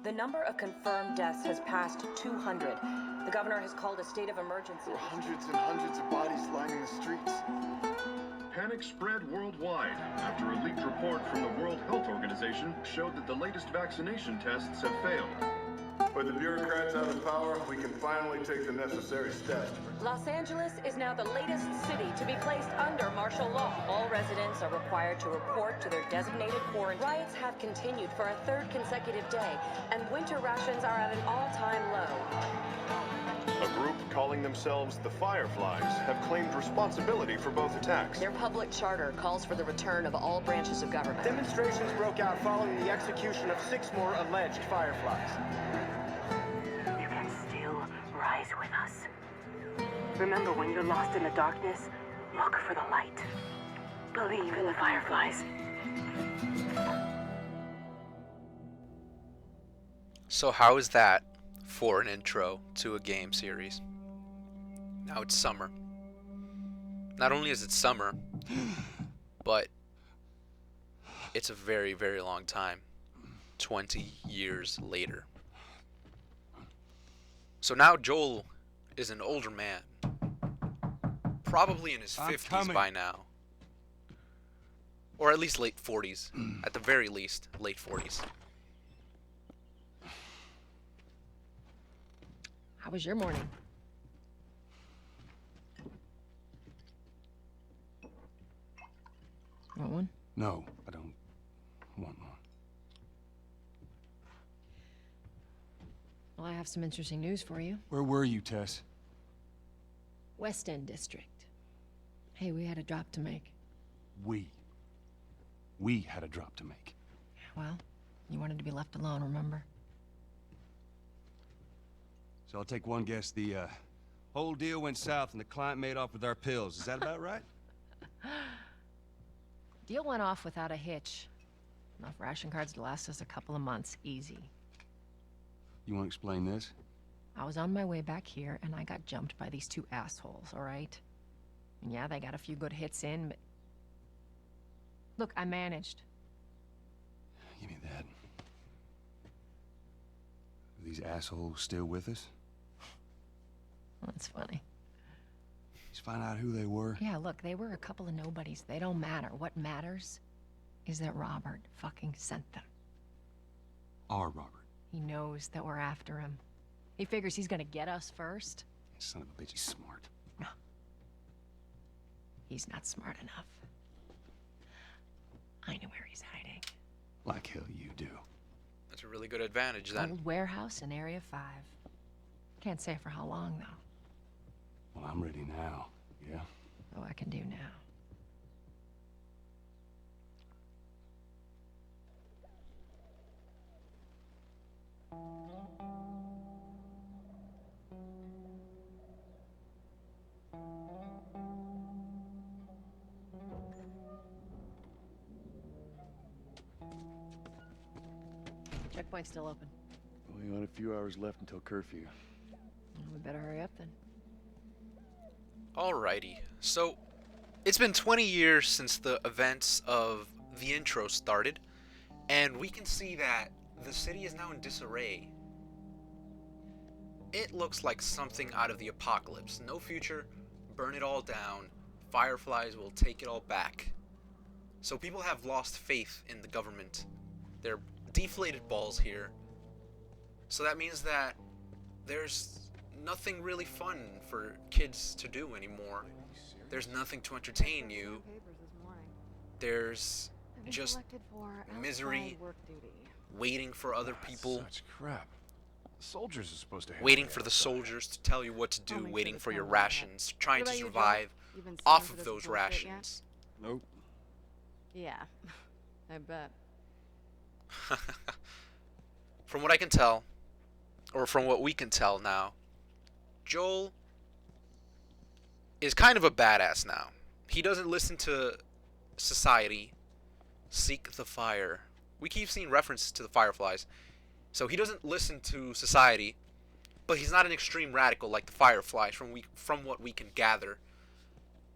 The number of confirmed deaths has passed 200. The governor has called a state of emergency. There are hundreds and hundreds of bodies lining the streets. Panic spread worldwide after a leaked report from the World Health Organization showed that the latest vaccination tests have failed. With the bureaucrats out of power, we can finally take the necessary steps. Los Angeles is now the latest city to be placed under martial law. All residents are required to report to their designated quarantine. Riots have continued for a third consecutive day, and winter rations are at an all-time low. A group calling themselves the Fireflies have claimed responsibility for both attacks. Their public charter calls for the return of all branches of government. Demonstrations broke out following the execution of 6 more alleged Fireflies. You can still rise with us. Remember, when you're lost in the darkness, look for the light. Believe in the Fireflies. So how is that for an intro to a game series? Now it's summer. Not only is it summer, but it's a very, very long time. 20 years later. So now Joel is an older man. Probably in his 50s by now. Or at least late 40s. At the very least, late 40s. How was your morning? Want one? No, I don't want one. Well, I have some interesting news for you. Where were you, Tess? West End District. Hey, we had a drop to make. We had a drop to make. Well, you wanted to be left alone, remember? So I'll take one guess. The whole deal went south and the client made off with our pills. Is that about right? Deal went off without a hitch. Enough ration cards to last us a couple of months, easy. You want to explain this? I was on my way back here, and I got jumped by these 2 assholes, all right? And yeah, they got a few good hits in, but... Look, I managed. Give me that. Are these assholes still with us? That's funny. Just find out who they were. Yeah, look, they were a couple of nobodies. They don't matter. What matters is that Robert fucking sent them. Our Robert. He knows that we're after him. He figures he's gonna get us first. Son of a bitch, he's smart. No. He's not smart enough. I know where he's hiding. Like hell you do. That's a really good advantage then. Old warehouse in Area 5. Can't say for how long, though. Well, I'm ready now. Yeah? Oh, I can do now. Checkpoint's still open. Only got a few hours left until curfew. Well, we better hurry up then. Alrighty, so it's been 20 years since the events of the intro started, and we can see that the city is now in disarray. It looks like something out of the apocalypse. No future, burn it all down, Fireflies will take it all back. So people have lost faith in the government. They're deflated balls here. So that means that there's nothing really fun for kids to do anymore. There's nothing to entertain you. There's just misery, waiting for other people, Such crap. The soldiers are supposed to handle waiting that for the stuff. soldiers to tell you what to do, make waiting sure for the your camera rations, trying What to about you, Joe? survive You been off signed for of this those bullshit yet? rations. Nope. Yeah, I bet. From what I can tell, or from what we can tell now, Joel is kind of a badass now. He doesn't listen to society, seek the fire. We keep seeing references to the Fireflies. So he doesn't listen to society, but he's not an extreme radical like the Fireflies from what we can gather.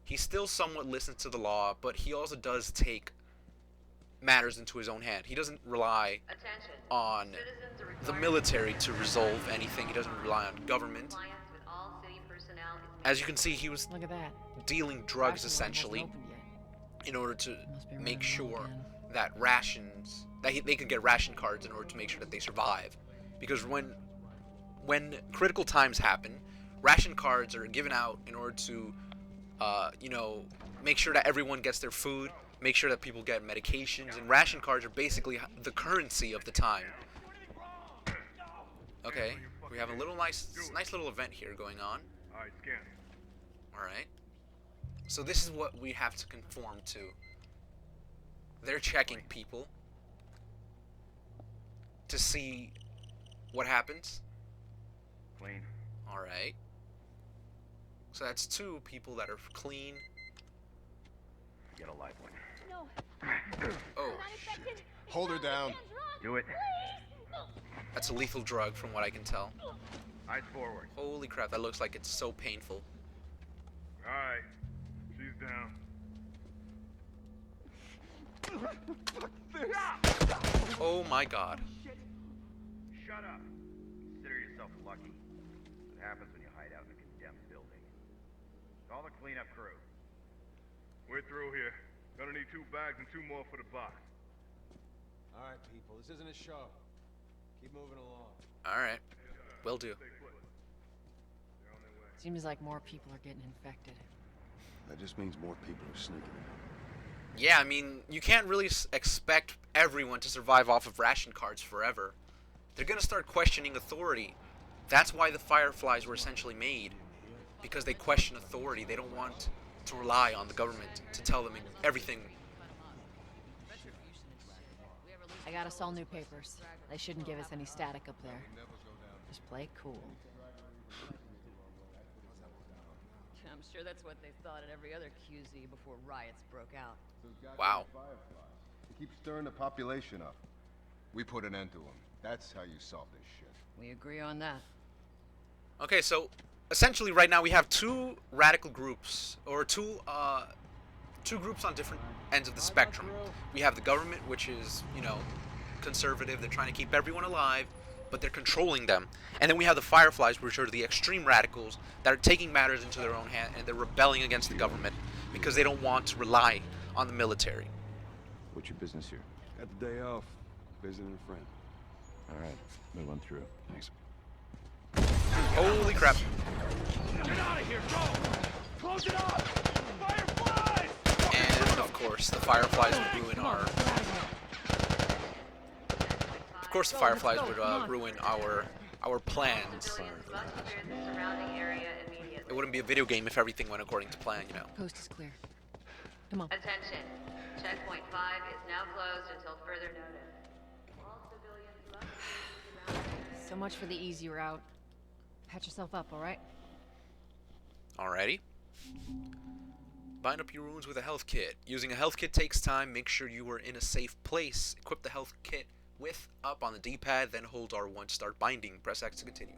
He still somewhat listens to the law, but he also does take matters into his own hand. He doesn't rely on the military to resolve anything. He doesn't rely on government. As you can see, he was Look at that. dealing drugs Ration line essentially hasn't opened yet. in order to Must be make running low sure again. that they could get ration cards in order to make sure that they survive. Because when critical times happen, ration cards are given out in order to make sure that everyone gets their food, make sure that people get medications, and ration cards are basically the currency of the time. Okay, we have a nice little event here going on. Alright, scan. Alright. So this is what we have to conform to. They're checking people to see what happens. Clean. Alright. So that's 2 people that are clean. Get a live one. Oh, Hold her down. Do it. that's a lethal drug from what I can tell. Eyes forward. Holy crap, that looks like it's so painful. Alright. She's down. Oh my god. Shut up. Consider yourself lucky. What happens when you hide out in a condemned building? Call the cleanup crew. We're through here. Gonna need 2 bags and 2 more for the box. All right, people, this isn't a show. Keep moving along. Alright. Will do. Stay put. They're on their way. Seems like more people are getting infected. That just means more people are sneaking in. Yeah, I mean, you can't really expect everyone to survive off of ration cards forever. They're gonna start questioning authority. That's why the Fireflies were essentially made. Because they question authority. They don't want to rely on the government to tell them everything. I got us all new papers. They shouldn't give us any static up there. Just play it cool. I'm sure that's what they thought at every other QZ before riots broke out. Wow. They keep stirring the population up. We put an end to them. That's how you solve this shit. We agree on that. Okay, so essentially right now we have 2 radical groups, or two groups on different ends of the spectrum. We have the government, which is, conservative. They're trying to keep everyone alive, but they're controlling them. And then we have the Fireflies, which are the extreme radicals that are taking matters into their own hand, and they're rebelling against the government because they don't want to rely on the military. What's your business here? Got the day off. Visiting a friend. All right, move on through. Thanks. Holy crap. Get out of here, go! Close it up! Fireflies! And of course, the Fireflies would ruin our... Of course, the Fireflies would ruin our plans. It wouldn't be a video game if everything went according to plan, Coast is clear. Come on. Attention. Checkpoint 5 is now closed until further notice. All civilians must be around. So much for the easy route. Patch yourself up, all right? Alrighty. Bind up your wounds with a health kit. Using a health kit takes time. Make sure you are in a safe place. Equip the health kit with up on the D-pad, then hold R1 to start binding. Press X to continue.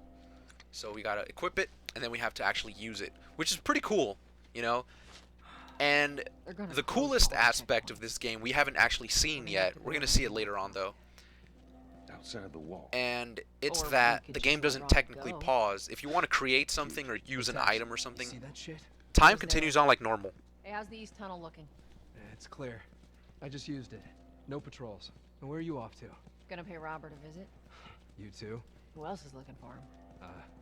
So we gotta equip it, and then we have to actually use it, which is pretty cool, And the coolest aspect of this game we haven't actually seen yet. We're gonna see it later on, though. Outside the wall. And it's Or we that could the just game let doesn't Rob technically go. pause. If you want to create something or use an item or something, See that shit? time continues on like normal. Hey, how's the east tunnel looking? It's clear. I just used it. No patrols. And where are you off to? Gonna pay Robert a visit? You too? Who else is looking for him?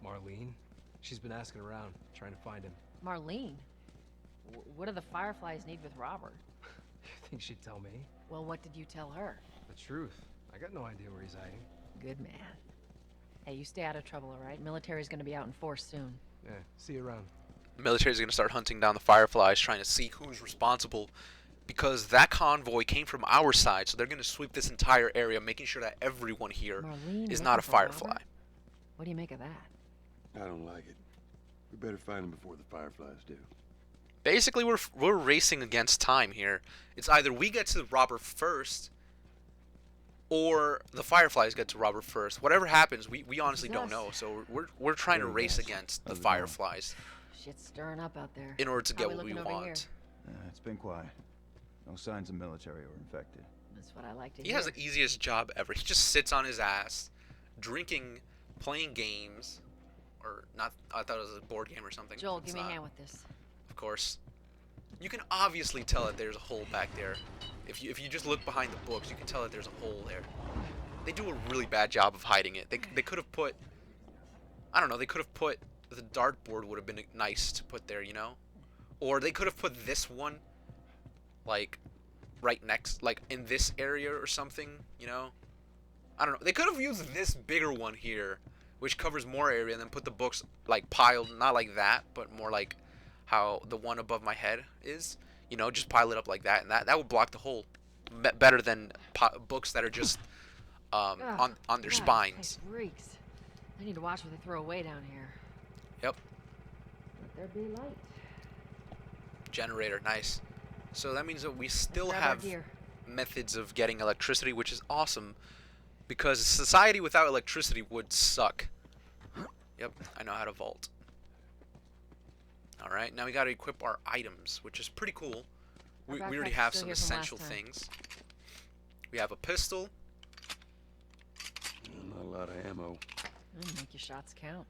Marlene? She's been asking around, trying to find him. Marlene? What do the Fireflies need with Robert? You think she'd tell me? Well, what did you tell her? The truth. I got no idea where he's hiding. Good man. Hey, you stay out of trouble, all right? Military's gonna be out in force soon. Yeah, see you around. The military is going to start hunting down the Fireflies, trying to see who's responsible, because that convoy came from our side, so they're going to sweep this entire area, making sure that everyone here Marlene is not a looking for Firefly. Robert? What do you make of that? I don't like it. We better find him before the Fireflies do. Basically, we're racing against time here. It's either we get to Robert first, or the Fireflies get to Robert first. Whatever happens, we honestly don't know. So we're trying to race against the Fireflies Shit's stirring up out there. in order to How get we what we looking over here? want. It's been quiet. No signs of military or infected. That's what I like to hear. He has the easiest job ever. He just sits on his ass, drinking, playing games, or not. I thought it was a board game or something. Joel, It's give me a not. hand with this. Of course. You can obviously tell that there's a hole back there. If you just look behind the books, you can tell that there's a hole there. They do a really bad job of hiding it. They could have put, I don't know, they could have put, the dartboard would have been nice to put there, you know? Or they could have put this one, like, right next, like, in this area or something, you know? I don't know. They could have used this bigger one here, which covers more area, and then put the books, like, piled, not like that, but more like how the one above my head is. You know, just pile it up like that, and that would block the hole better than books that are just on their spines. This place reeks. I need to watch what they throw away down here. Yep. Let there be light. Generator, nice. So that means that we still Grab our have gear. methods of getting electricity, which is awesome, because society without electricity would suck. Yep, I know how to vault. Alright, now we gotta equip our items, which is pretty cool. We already have some essential things. We have a pistol. Not a lot of ammo. Make your shots count.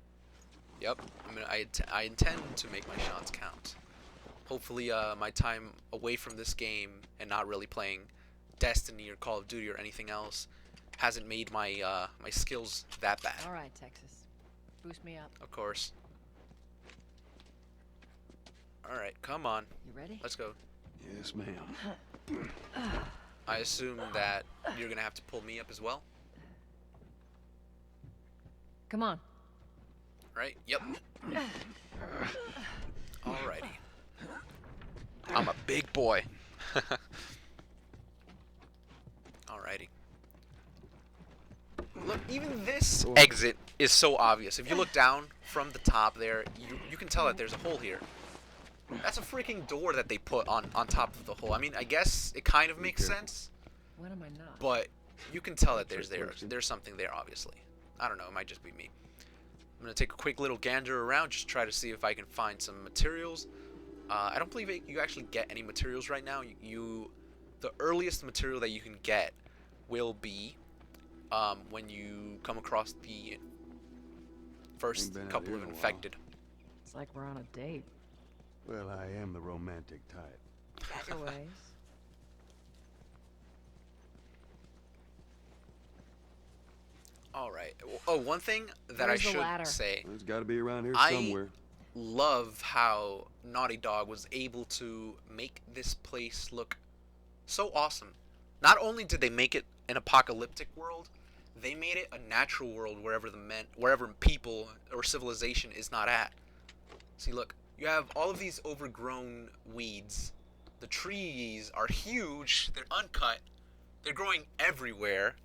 Yep, I intend to make my shots count. Hopefully my time away from this game and not really playing Destiny or Call of Duty or anything else hasn't made my my skills that bad. All right, Texas. Boost me up. Of course. Alright, come on. You ready? Let's go. Yes, ma'am. I assume that you're gonna have to pull me up as well. Come on. Right? Yep. Alrighty. I'm a big boy. Alrighty. Look, even this exit is so obvious. If you look down from the top there, you can tell that there's a hole here. That's a freaking door that they put on top of the hole. I mean, I guess it kind of makes sense. When am I not? But you can tell that there's something there, obviously. I don't know, it might just be me. I'm going to take a quick little gander around, just try to see if I can find some materials. I don't believe you actually get any materials right now. The earliest material that you can get will be when you come across the first couple of infected. It's like we're on a date. Well, I am the romantic type. Got your ways. Alright. Oh, one thing that I should say. It's got to be around here somewhere. Love how Naughty Dog was able to make this place look so awesome. Not only did they make it an apocalyptic world, they made it a natural world wherever people or civilization is not at. See, look, you have all of these overgrown weeds. The trees are huge, they're uncut, they're growing everywhere.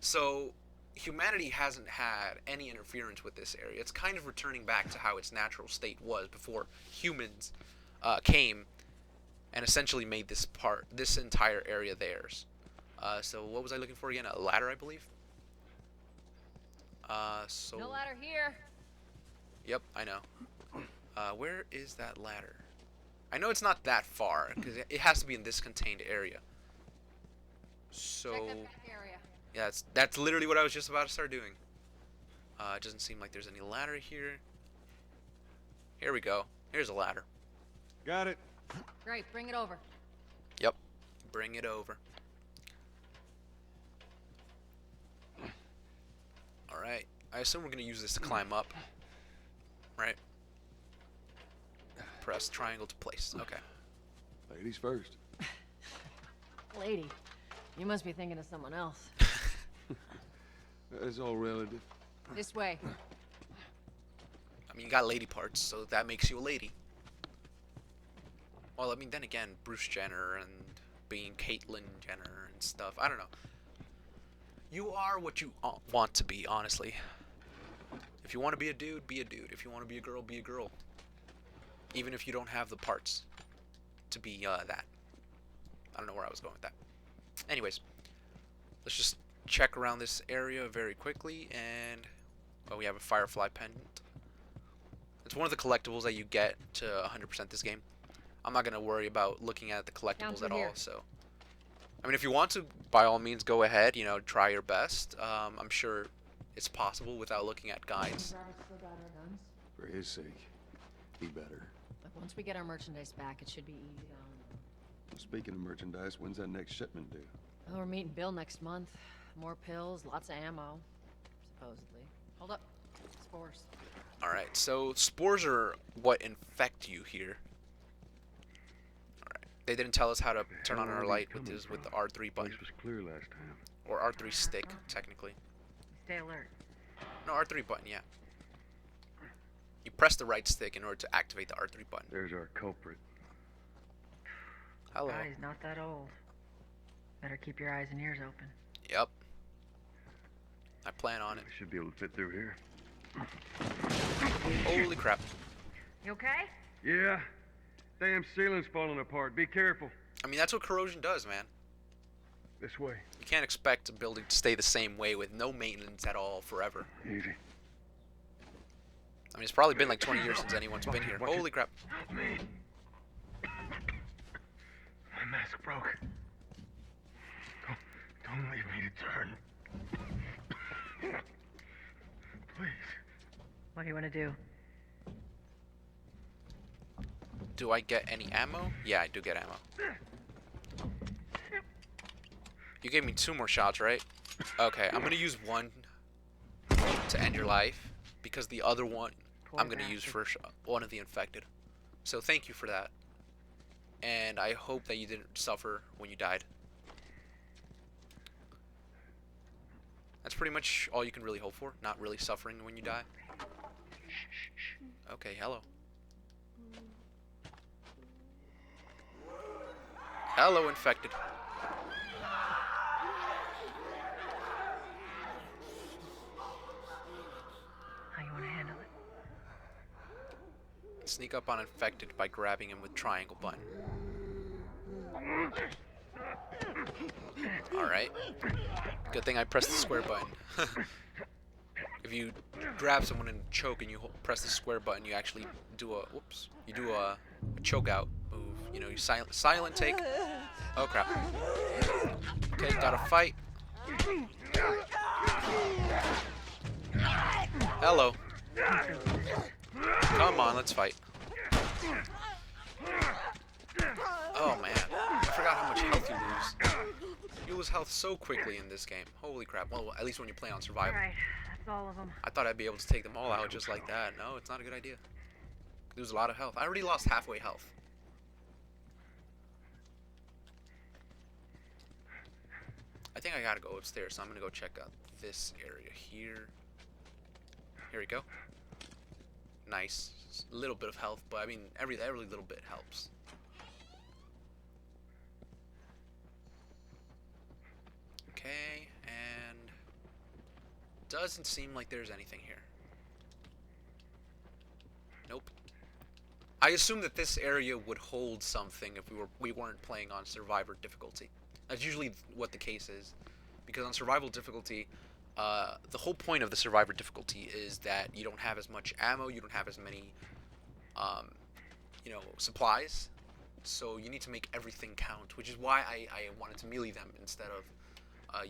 So humanity hasn't had any interference with this area. It's kind of returning back to how its natural state was before humans came and essentially made this entire area theirs. So what was I looking for again? A ladder, I believe. No ladder here. Yep, I know. Where is that ladder? I know it's not that far because it has to be in this contained area. So. Check that back area. Yeah, that's literally what I was just about to start doing. It doesn't seem like there's any ladder here. Here we go. Here's a ladder. Got it. Great, bring it over. Yep. Bring it over. Alright. I assume we're going to use this to climb up. Right? Press triangle to place. Okay. Ladies first. Lady, you must be thinking of someone else. It's all relative. This way. I mean, you got lady parts, so that makes you a lady. Well, I mean, then again, Bruce Jenner and being Caitlyn Jenner and stuff. I don't know. You are what you want to be, honestly. If you want to be a dude, be a dude. If you want to be a girl, be a girl. Even if you don't have the parts to be that. I don't know where I was going with that. Anyways, let's just check around this area very quickly, and we have a Firefly pendant. It's one of the collectibles that you get to 100% this game. I'm not gonna worry about looking at the collectibles at all. So I mean, if you want to, by all means, go ahead. You know, try your best. I'm sure it's possible without looking at guides. For his sake, he better. Look, once we get our merchandise back, it should be easy on. Speaking of merchandise, when's that next shipment due? Well, we're meeting Bill next month. More pills, lots of ammo, supposedly. Hold up. Spores. Alright, so spores are what infect you here. Alright, they didn't tell us how to turn on our light with the R3 button. Place was clear last time. Or R3 stick, technically. Stay alert. No, R3 button, yeah. You press the right stick in order to activate the R3 button. There's our culprit. Hello. God, he's not that old. Better keep your eyes and ears open. Yep. I plan on it. We should be able to fit through here. Holy crap. You okay? Yeah. Damn ceiling's falling apart. Be careful. I mean, that's what corrosion does, man. This way. You can't expect a building to stay the same way with no maintenance at all forever. Easy. I mean, it's probably been like 20 years since anyone's been here. Holy crap. Help me. My mask broke. Don't leave me to turn. Please. What do you want to do? Do I get any ammo? Yeah, I do get ammo. You gave me 2 more shots, right? Okay, I'm gonna use one to end your life, because the other one I'm gonna use for one of the infected. So thank you for that. And I hope that you didn't suffer when you died. That's pretty much all you can really hope for. Not really suffering when you die. Okay, hello. Hello, infected. How you want to handle it? Sneak up on infected by grabbing him with triangle button. Alright. Good thing I pressed the square button. If you grab someone and choke and you press the square button, you actually do a choke out move. You know, you silent take. Oh crap. Okay, gotta fight. Hello. Come on, let's fight. Oh man, I forgot how much health you lose. You lose health so quickly in this game. Holy crap. Well, at least when you're playing on survival. Alright, that's all of them. I thought I'd be able to take them all out just like that. No, it's not a good idea. Lose a lot of health. I already lost halfway health. I think I gotta go upstairs, so I'm gonna go check out this area here. Here we go. Nice. A little bit of health, but I mean, every little bit helps. Okay, and doesn't seem like there's anything here. Nope. I assume that this area would hold something if we weren't playing on survivor difficulty. That's usually what the case is, because on survival difficulty, the whole point of the survivor difficulty is that you don't have as much ammo, you don't have as many, you know, supplies, so you need to make everything count, which is why I wanted to melee them instead of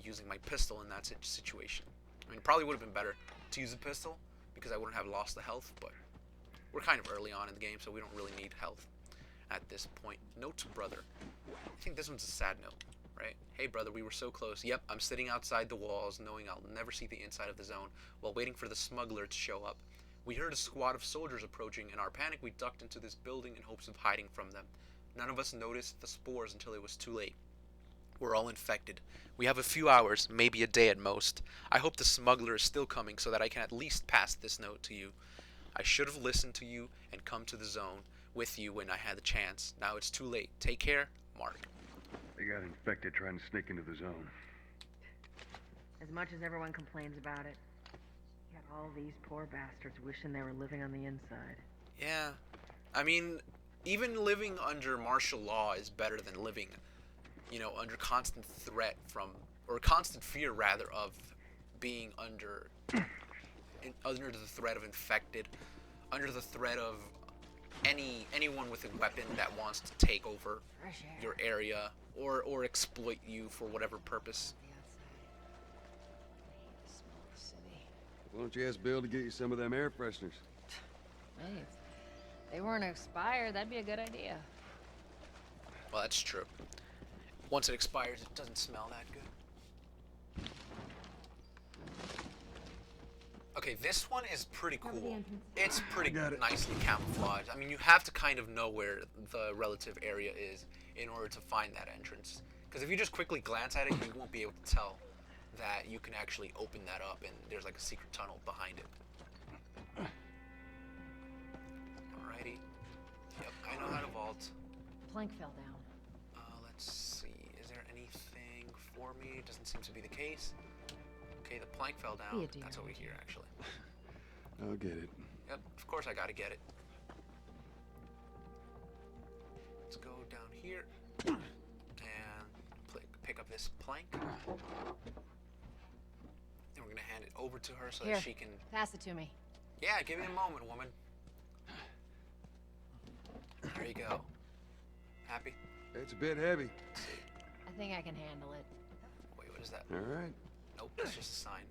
using my pistol in that situation. I mean, it probably would have been better to use a pistol, because I wouldn't have lost the health, but we're kind of early on in the game, so we don't really need health at this point. Note, brother. I think this one's a sad note, right? Hey, brother, we were so close. Yep, I'm sitting outside the walls, knowing I'll never see the inside of the zone, while waiting for the smuggler to show up. We heard a squad of soldiers approaching. In our panic, we ducked into this building in hopes of hiding from them. None of us noticed the spores until it was too late. We're all infected. We have a few hours, maybe a day at most. I hope the smuggler is still coming so that I can at least pass this note to you. I should have listened to you and come to the zone with you when I had the chance. Now it's too late. Take care, Mark. They got infected trying to sneak into the zone. As much as everyone complains about it, you got all these poor bastards wishing they were living on the inside. Yeah. I mean, even living under martial law is better than living, you know, under constant threat from, or constant fear rather, of being under the threat of infected, under the threat of anyone with a weapon that wants to take over your area or exploit you for whatever purpose. Why don't you ask Bill to get you some of them air fresheners? Hey, if they weren't expired, that'd be a good idea. Well, that's true. Once it expires, it doesn't smell that good. Okay, this one is pretty cool. It's pretty nicely camouflaged. I mean, you have to kind of know where the relative area is in order to find that entrance. Because if you just quickly glance at it, you won't be able to tell that you can actually open that up and there's like a secret tunnel behind it. Alrighty. Yep, I know how to vault. Plank fell down. Let's see. Is there anything for me? Doesn't seem to be the case. Okay, the plank fell down. That's over here, actually. I'll get it. Yep, of course I gotta get it. Let's go down here and pick up this plank. And we're gonna hand it over to her so that she can... Pass it to me. Yeah, give me a moment, woman. There you go. Happy? It's a bit heavy. Let's see. I think I can handle it. Wait, what is that? All right. Nope, that's just a sign.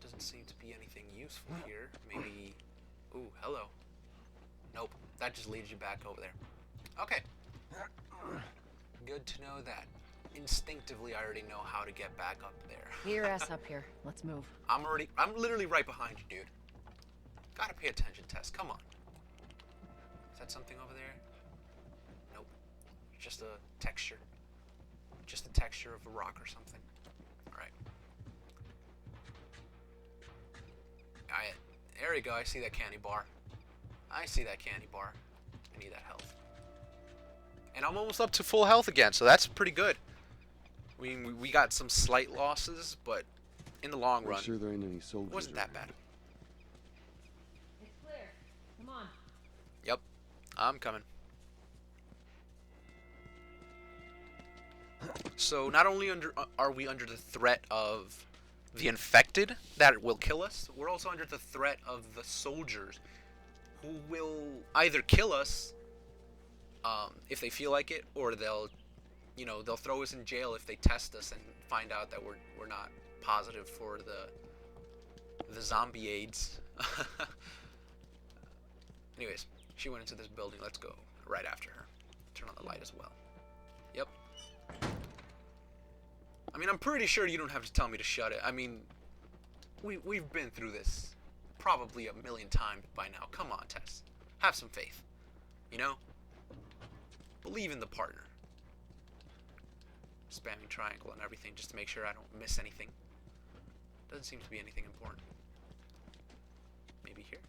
Doesn't seem to be anything useful here. Maybe... Ooh, hello. Nope, that just leads you back over there. Okay. Good to know that. Instinctively, I already know how to get back up there. Get your ass up here. Let's move. I'm literally right behind you, dude. Gotta pay attention, Tess. Come on. Is that something over there? Nope. Just a texture. Just the texture of a rock or something. Alright. There we go. I see that candy bar. I see that candy bar. I need that health. And I'm almost up to full health again, so that's pretty good. I mean, we got some slight losses, but in the long run, sure there ain't any soldiers. It wasn't that bad. It's clear. Come on. Yep. I'm coming. So not only are we under the threat of the infected that will kill us, we're also under the threat of the soldiers who will either kill us if they feel like it, or they'll throw us in jail if they test us and find out that we're not positive for the zombie AIDS. Anyways, she went into this building. Let's go right after her. Turn on the light as well. Yep. I mean, I'm pretty sure you don't have to tell me to shut it. I mean, we've been through this probably a million times by now. Come on, Tess. Have some faith. You know? Believe in the partner. Spamming triangle and everything just to make sure I don't miss anything. Doesn't seem to be anything important. Maybe here?